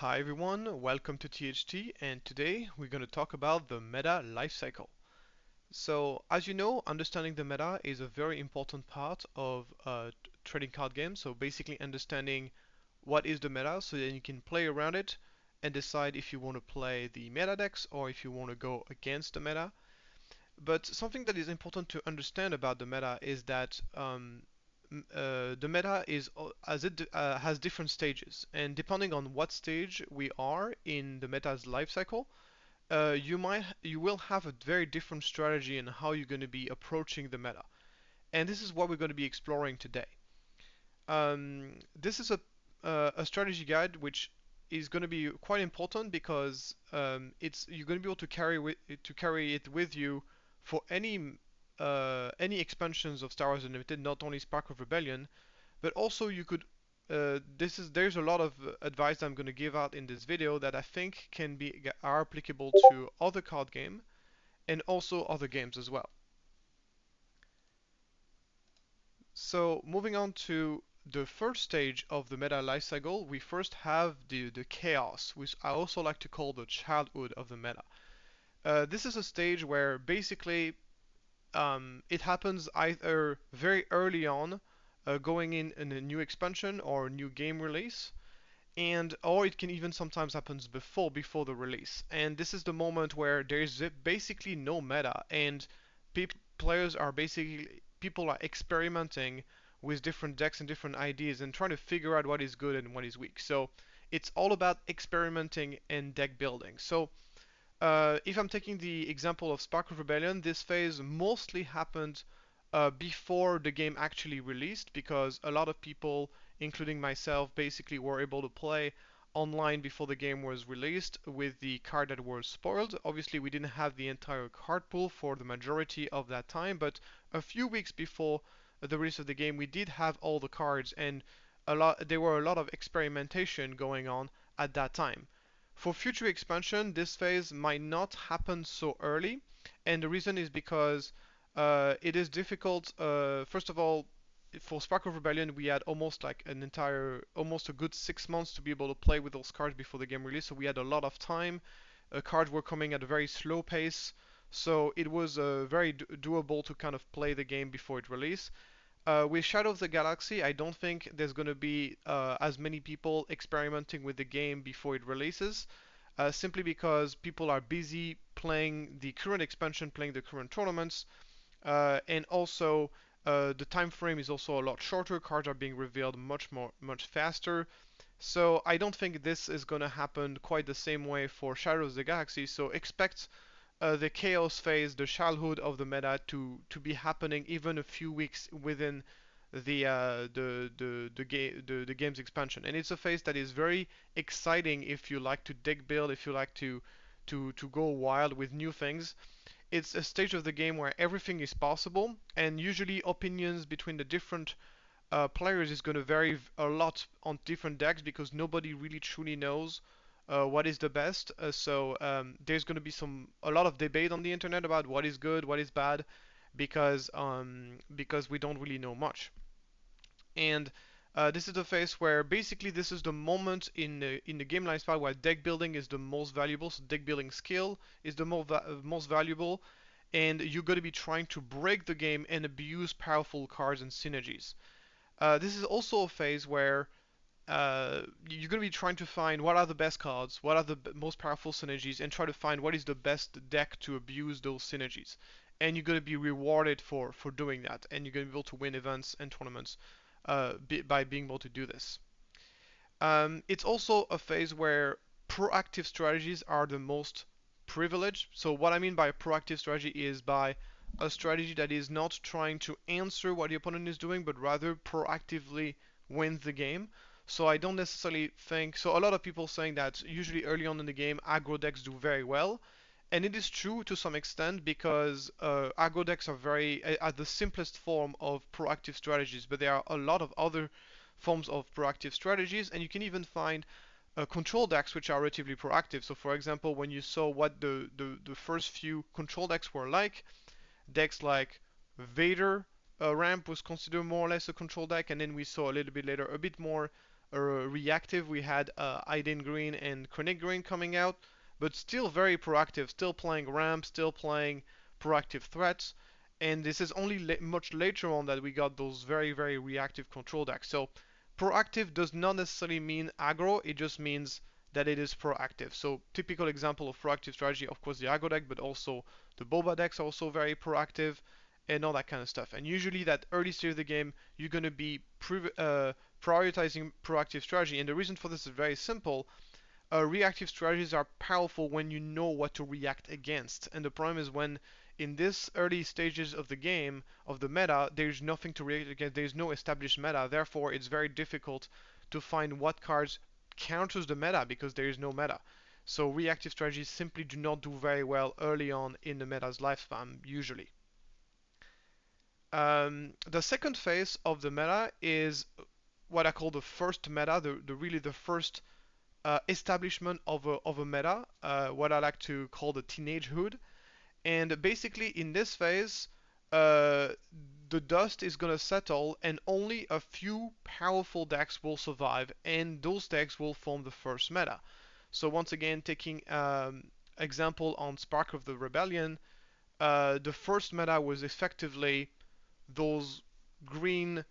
Hi everyone, welcome to THT, and today we're going to talk about the meta lifecycle. So, as you know, understanding the meta is a very important part of trading card games. So basically understanding what is the meta so then you can play around it and decide if you want to play the meta decks or if you want to go against the meta. But something that is important to understand about the meta is that the meta is as it has different stages, and depending on what stage we are in the meta's life cycle, you will have a very different strategy in how you're going to be approaching the meta. And this is what we're going to be exploring today. This is a strategy guide which is going to be quite important because it's you're going to be able to carry it with you for any expansions of Star Wars Unlimited, not only Spark of Rebellion, but also you could there's a lot of advice I'm going to give out in this video that I think are applicable to other card game and also other games as well. So moving on to the first stage of the meta life cycle, we first have the chaos, which I also like to call the childhood of the meta. This is a stage where basically it happens either very early on, going in a new expansion or a new game release, and or it can even sometimes happens before the release. And this is the moment where there is basically no meta, and players are basically people are experimenting with different decks and different ideas and trying to figure out what is good and what is weak. So it's all about experimenting and deck building. So if I'm taking the example of Spark of Rebellion, this phase mostly happened before the game actually released because a lot of people, including myself, basically were able to play online before the game was released with the card that was spoiled. Obviously, we didn't have the entire card pool for the majority of that time, but a few weeks before the release of the game, we did have all the cards, and there were a lot of experimentation going on at that time. For future expansion, this phase might not happen so early, and the reason is because it is difficult. First of all, for Spark of Rebellion, we had almost like almost a good 6 months to be able to play with those cards before the game release, so we had a lot of time. Cards were coming at a very slow pace, so it was very doable to kind of play the game before it released. With Shadow of the Galaxy, I don't think there's going to be as many people experimenting with the game before it releases, simply because people are busy playing the current expansion, playing the current tournaments, and also the time frame is also a lot shorter. Cards are being revealed much faster. So I don't think this is going to happen quite the same way for Shadows of the Galaxy. So expect the chaos phase, the childhood of the meta, to be happening even a few weeks within the game's expansion. And it's a phase that is very exciting if you like to deck build, if you like to go wild with new things. It's a stage of the game where everything is possible, and usually opinions between the different players is going to vary a lot on different decks because nobody really truly knows what is the best. So there's going to be a lot of debate on the internet about what is good, what is bad, because we don't really know much. And this is the phase where basically this is the moment in the game lifestyle where deck building is the most valuable. So deck building skill is the most valuable, and you're going to be trying to break the game and abuse powerful cards and synergies. This is also a phase where you're going to be trying to find what are the best cards, what are the most powerful synergies, and try to find what is the best deck to abuse those synergies. And you're going to be rewarded for doing that, and you're going to be able to win events and tournaments by being able to do this. It's also a phase where proactive strategies are the most privileged. So what I mean by a proactive strategy is by a strategy that is not trying to answer what the opponent is doing, but rather proactively wins the game. So I don't necessarily think so. A lot of people saying that usually early on in the game, aggro decks do very well, and it is true to some extent because aggro decks are the simplest form of proactive strategies, but there are a lot of other forms of proactive strategies, and you can even find control decks which are relatively proactive. So for example, when you saw what the first few control decks were like, decks like Vader ramp was considered more or less a control deck, and then we saw a little bit later a bit more reactive. We had Aiden Green and Chronic Green coming out, but still very proactive, still playing ramp, still playing proactive threats. And this is only much later on that we got those very, very reactive control decks. So proactive does not necessarily mean aggro, it just means that it is proactive. So typical example of proactive strategy, of course, the aggro deck, but also the boba decks are also very proactive and all that kind of stuff. And usually that early stage of the game, you're going to be prioritizing proactive strategy. And the reason for this is very simple. Reactive strategies are powerful when you know what to react against. And the problem is when in this early stages of the game, of the meta, there's nothing to react against. There's no established meta. Therefore, it's very difficult to find what cards counters the meta because there is no meta. So reactive strategies simply do not do very well early on in the meta's lifespan, usually. The second phase of the meta is what I call the first meta, really the first establishment of a meta, what I like to call the teenagehood. And basically, in this phase, uh, the dust is going to settle, and only a few powerful decks will survive, and those decks will form the first meta. So once again, taking example on Spark of the Rebellion, the first meta was effectively those green,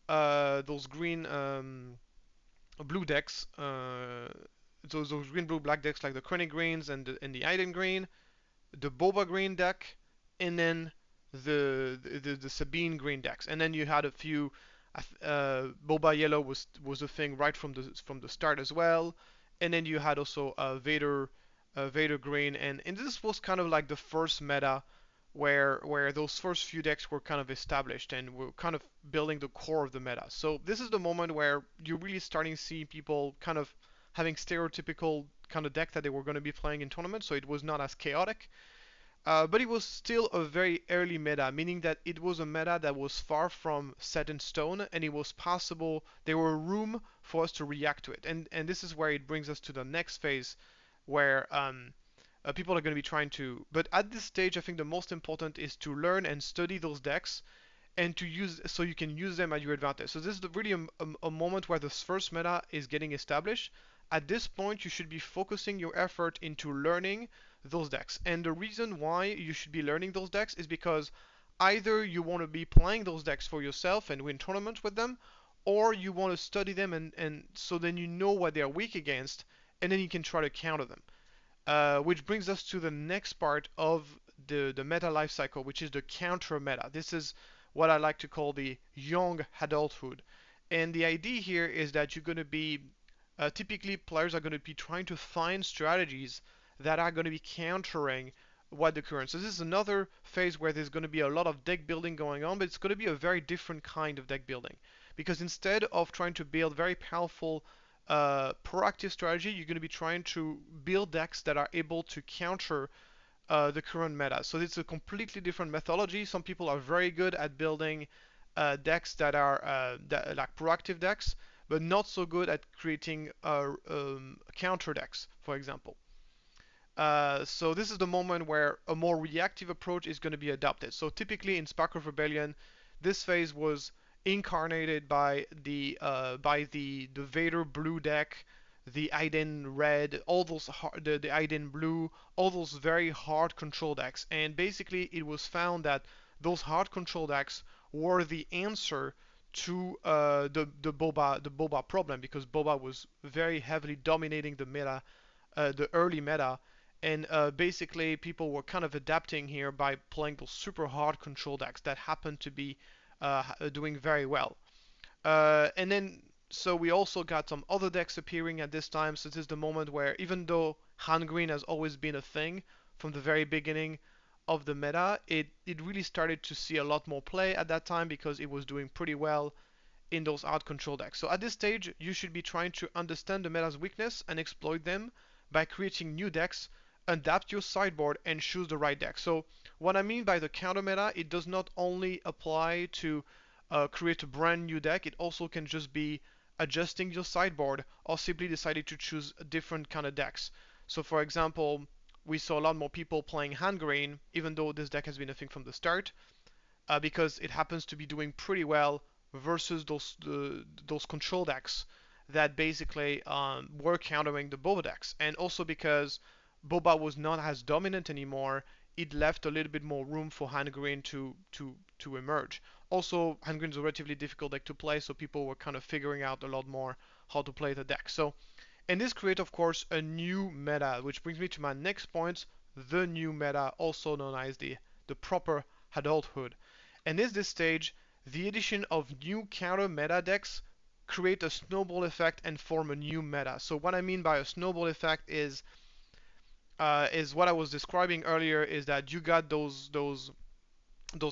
those green blue decks, those green blue black decks like the Chronic Greens and the Iden Green, the Boba Green deck, and then the Sabine Green decks. And then you had a few. Boba Yellow was a thing right from the start as well. And then you had also Vader Green, and this was kind of like the first meta where those first few decks were kind of established and were kind of building the core of the meta. So this is the moment where you're really starting to see people kind of having stereotypical kind of deck that they were going to be playing in tournaments, so it was not as chaotic. But it was still a very early meta, meaning that it was a meta that was far from set in stone, and it was possible, there were room for us to react to it. And this is where it brings us to the next phase, where people are going to be trying to. But at this stage, I think the most important is to learn and study those decks and to use so you can use them at your advantage. So this is really a moment where the first meta is getting established. At this point, you should be focusing your effort into learning those decks. And the reason why you should be learning those decks is because either you want to be playing those decks for yourself and win tournaments with them, or you want to study them and so then you know what they're weak against, and then you can try to counter them. Which brings us to the next part of the meta life cycle, which is the counter meta. This is what I like to call the young adulthood. And the idea here is that you're going to be, typically players are going to be trying to find strategies that are going to be countering what the current. So this is another phase where there's going to be a lot of deck building going on, but it's going to be a very different kind of deck building. Because instead of trying to build very powerful proactive strategy, you're going to be trying to build decks that are able to counter the current meta. So it's a completely different methodology. Some people are very good at building decks that are like proactive decks, but not so good at creating counter decks, for example. So this is the moment where a more reactive approach is going to be adopted. So typically in Spark of Rebellion, this phase was incarnated by the Vader blue deck, the Iden red, all those the Iden blue, all those very hard control decks. And basically it was found that those hard control decks were the answer to the Boba problem, because Boba was very heavily dominating the meta, the early meta, and basically people were kind of adapting here by playing those super hard control decks that happened to be doing very well. And then so we also got some other decks appearing at this time. So this is the moment where, even though hand green has always been a thing from the very beginning of the meta, it really started to see a lot more play at that time because it was doing pretty well in those hard control decks. So at this stage, you should be trying to understand the meta's weakness and exploit them by creating new decks, adapt your sideboard, and choose the right deck. So what I mean by the counter meta, it does not only apply to create a brand new deck, it also can just be adjusting your sideboard or simply deciding to choose different kind of decks. So for example, we saw a lot more people playing hand green, even though this deck has been a thing from the start, because it happens to be doing pretty well versus those control decks that basically were countering the Boba decks, and also because Boba was not as dominant anymore, it left a little bit more room for hand green to emerge. Also, hand green is a relatively difficult deck to play, so people were kind of figuring out a lot more how to play the deck. So, and this creates, of course, a new meta, which brings me to my next point: the new meta, also known as the proper adulthood. And in this stage, the addition of new counter meta decks create a snowball effect and form a new meta. So what I mean by a snowball effect is what I was describing earlier, is that you got those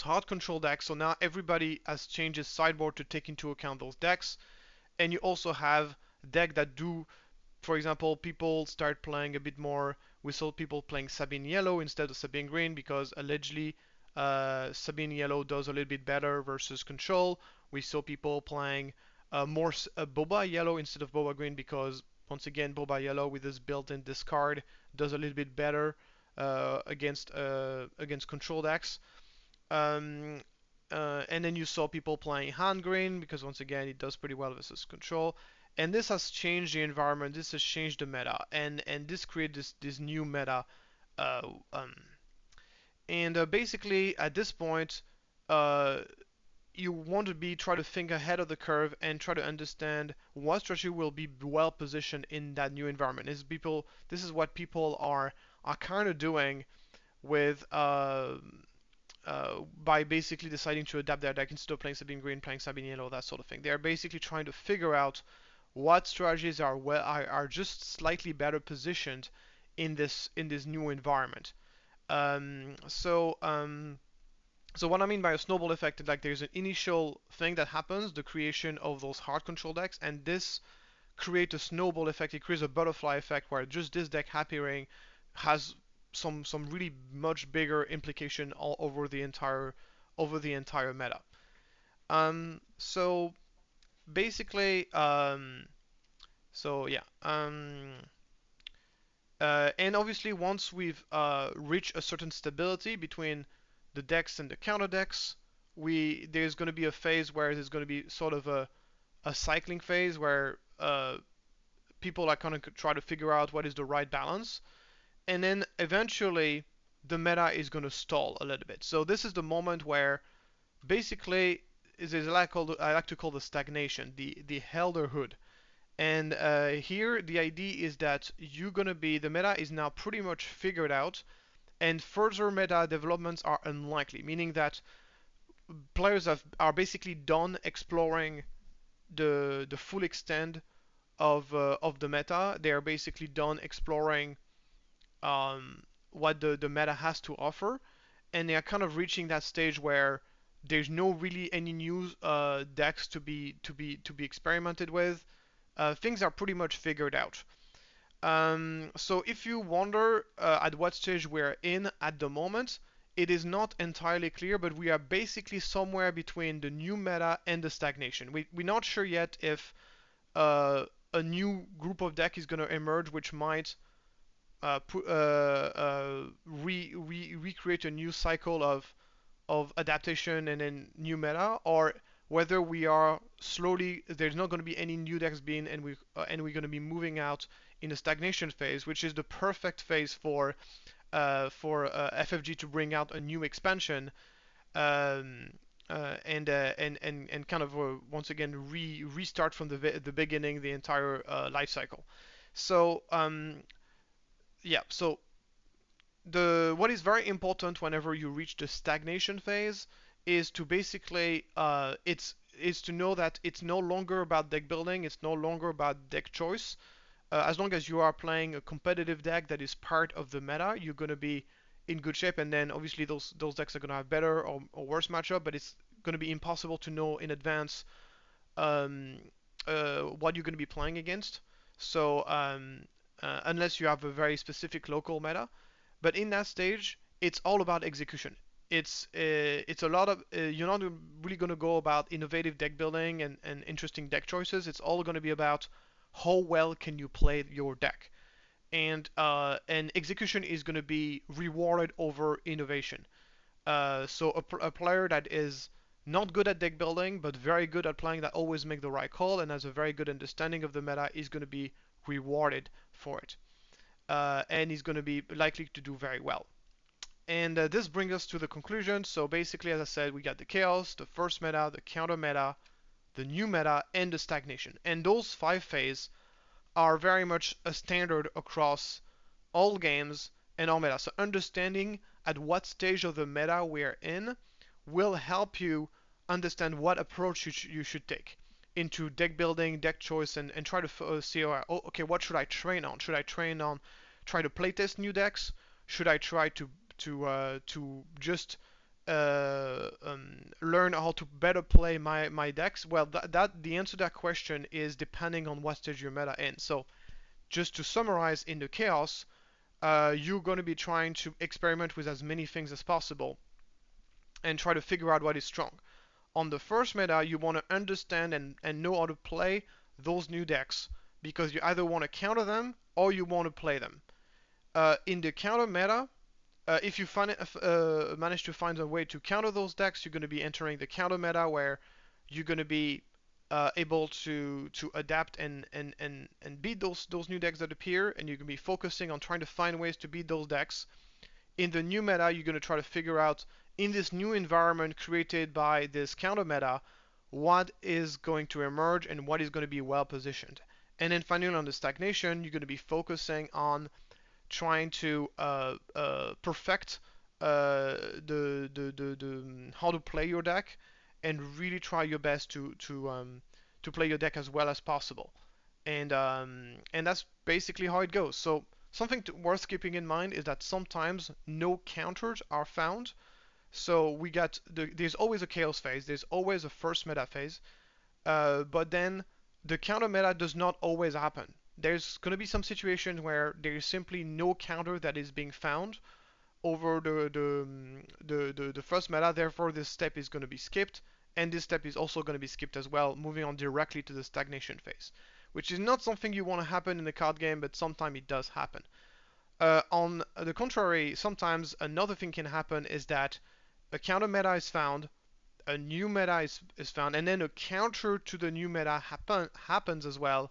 hard control decks. So now everybody has changed his sideboard to take into account those decks, and you also have deck that do, for example, people start playing a bit more. We saw people playing Sabine Yellow instead of Sabine Green because allegedly Sabine Yellow does a little bit better versus Control. We saw people playing more Boba Yellow instead of Boba Green because, once again, Boba Yellow with this built-in discard does a little bit better against Control decks. Um, and then you saw people playing hand green because, once again, it does pretty well versus control. And this has changed the environment. This has changed the meta, and this created this new meta. Uh, um, and basically, at this point, uh, you want to be try to think ahead of the curve and try to understand what strategy will be well positioned in that new environment. This is what people are kind of doing with by basically deciding to adapt their deck instead of playing Sabine Green, playing Sabine Yellow, that sort of thing. They're basically trying to figure out what strategies are just slightly better positioned in this new environment. Um, so um, so what I mean by a snowball effect is like there's an initial thing that happens, the creation of those hard control decks, and this creates a snowball effect. It creates a butterfly effect where just this deck appearing has some really much bigger implication all over the entire meta. So basically, so yeah, and obviously once we've reached a certain stability between the decks and the counter decks, there's going to be a phase where there's going to be sort of a cycling phase where people are going to try to figure out what is the right balance, and then eventually the meta is going to stall a little bit. So this is the moment where basically is I like to call the stagnation, the elderhood. And here the idea is that the meta is now pretty much figured out, and further meta developments are unlikely, meaning that are basically done exploring the full extent of the meta. They are basically done exploring what the meta has to offer, and they are kind of reaching that stage where there's no really any new decks to be experimented with. Things are pretty much figured out. So if you wonder at what stage we're in at the moment, it is not entirely clear, but we are basically somewhere between the new meta and the stagnation. We're not sure yet if a new group of deck is going to emerge, which might recreate a new cycle of adaptation and then new meta, or whether we are slowly there's not going to be any new decks being and we're going to be moving out in the stagnation phase, which is the perfect phase for FFG to bring out a new expansion, um, and kind of once again restart from the beginning the entire life cycle. So yeah, so the what is very important whenever you reach the stagnation phase is to basically it's is to know that it's no longer about deck building, it's no longer about deck choice. As long as you are playing a competitive deck that is part of the meta, you're going to be in good shape. And then obviously those decks are going to have better or worse matchup, but it's going to be impossible to know in advance um, what you're going to be playing against. So unless you have a very specific local meta, but in that stage, it's all about execution. It's a lot of you're not really going to go about innovative deck building and interesting deck choices. It's all going to be about how well can you play your deck, and execution is going to be rewarded over innovation. So a player that is not good at deck building, but very good at playing that always make the right call and has a very good understanding of the meta is going to be rewarded for it. And is going to be likely to do very well. And this brings us to the conclusion. So basically, as I said, we got the chaos, the first meta, the counter meta, the new meta, and the stagnation. And those 5 phases are very much a standard across all games and all meta. So understanding at what stage of the meta we're in will help you understand what approach you should take into deck building, deck choice, and try to see, oh, okay, what should I train on? Should I train on try to playtest new decks? Should I try to just learn how to better play my decks? Well, that the answer to that question is depending on what stage your meta in. So just to summarize, in the chaos, you're going to be trying to experiment with as many things as possible and try to figure out what is strong. On the first meta, you want to understand and know how to play those new decks because you either want to counter them or you want to play them. In the counter meta, if you manage to find a way to counter those decks, you're going to be entering the counter meta where you're going to be able to adapt and beat those new decks that appear, and you can be focusing on trying to find ways to beat those decks. In the new meta, you're going to try to figure out in this new environment created by this counter meta what is going to emerge and what is going to be well positioned. And then finally on the stagnation, you're going to be focusing on trying to perfect how to play your deck and really try your best to play your deck as well as possible. And that's basically how it goes. So something worth keeping in mind is that sometimes no counters are found. So there's always a chaos phase, there's always a first meta phase, but then the counter meta does not always happen. There's going to be some situations where there is simply no counter that is being found over the first meta, therefore this step is going to be skipped, and this step is also going to be skipped as well, moving on directly to the stagnation phase, which is not something you want to happen in the card game, but sometimes it does happen. On the contrary, sometimes another thing can happen is that a counter meta is found, a new meta is found, and then a counter to the new meta happens as well,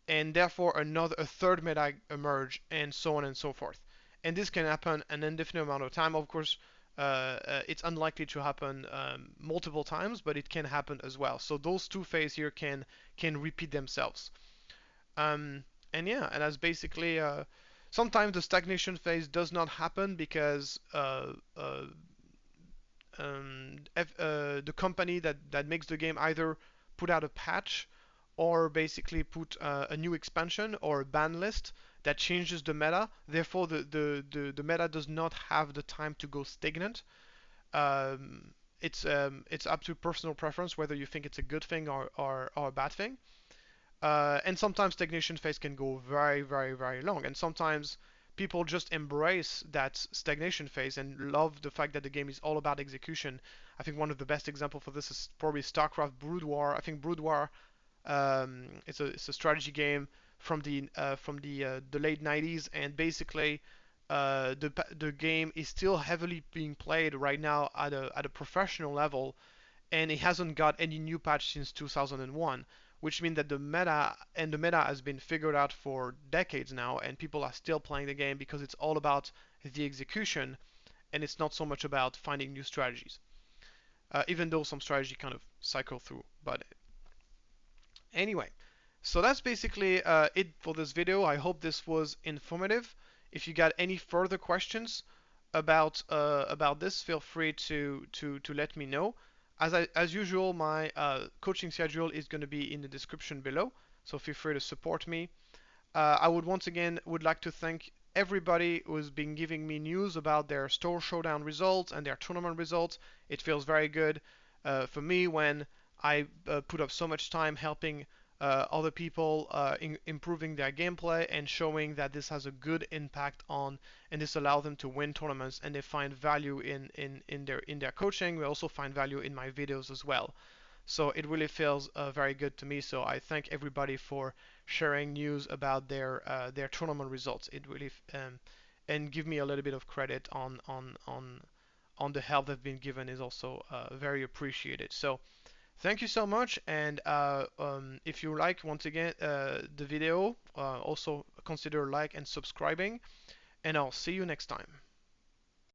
and therefore a third meta emerge, and so on and so forth. And this can happen an indefinite amount of time. Of course, it's unlikely to happen multiple times, but it can happen as well. So those 2 phases here can repeat themselves. Um, and yeah, and that's basically sometimes the stagnation phase does not happen because the company that makes the game either put out a patch or basically put a new expansion or a ban list that changes the meta. Therefore, the meta does not have the time to go stagnant. It's up to personal preference whether you think it's a good thing or a bad thing. And sometimes stagnation phase can go very, very, very long. And sometimes people just embrace that stagnation phase and love the fact that the game is all about execution. I think one of the best examples for this is probably StarCraft Brood War. I think Brood War, it's a strategy game from the late 90s, and basically the game is still heavily being played right now at a professional level, and it hasn't got any new patch since 2001, which means that the meta has been figured out for decades now, and people are still playing the game because it's all about the execution, and it's not so much about finding new strategies. Even though some strategy kind of cycle through, but anyway, so that's basically it for this video. I hope this was informative. If you got any further questions about this, feel free to let me know. As usual, my coaching schedule is going to be in the description below, so feel free to support me. I would once again would like to thank everybody who's been giving me news about their store showdown results and their tournament results. It feels very good for me when I put up so much time helping other people improving their gameplay and showing that this has a good impact on, and this allows them to win tournaments, and they find value in their coaching. We also find value in my videos as well. So it really feels very good to me. So I thank everybody for sharing news about their tournament results. It really and give me a little bit of credit on the help they've been given is also very appreciated. So thank you so much, and if you like, once again, the video, also consider like and subscribing, and I'll see you next time.